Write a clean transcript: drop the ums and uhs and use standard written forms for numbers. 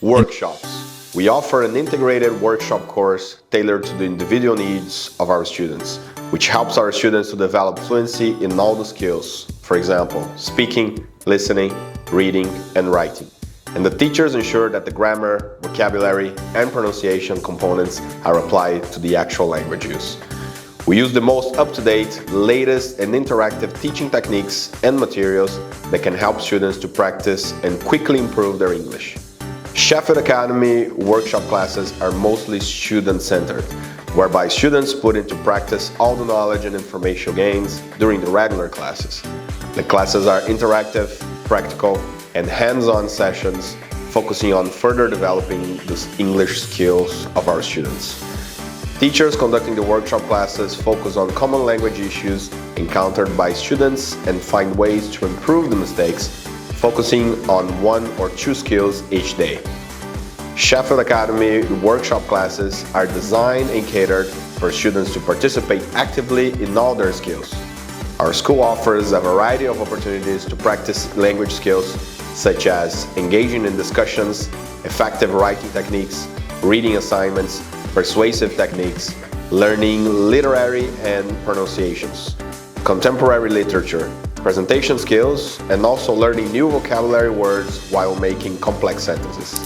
Workshops. We offer an integrated workshop course tailored to the individual needs of our students, which helps our students to develop fluency in all the skills, for example, speaking, listening, reading, and writing. And the teachers ensure that the grammar, vocabulary, and pronunciation components are applied to the actual language use. We use the most up-to-date, latest, and interactive teaching techniques and materials that can help students to practice and quickly improve their English. SHEFFIELD Academy workshop classes are mostly student-centered, whereby students put into practice all the knowledge and information gains during the regular classes. The classes are interactive, practical, and hands-on sessions focusing on further developing the English skills of our students. Teachers conducting the workshop classes focus on common language issues encountered by students and find ways to improve the mistakes, focusing on 1 or 2 skills each day. SHEFFIELD Academy workshop classes are designed and catered for students to participate actively in all their skills. Our school offers a variety of opportunities to practice language skills, such as engaging in discussions, effective writing techniques, reading assignments, persuasive techniques, learning literary and pronunciations, contemporary literature, presentation skills, and also learning new vocabulary words while making complex sentences.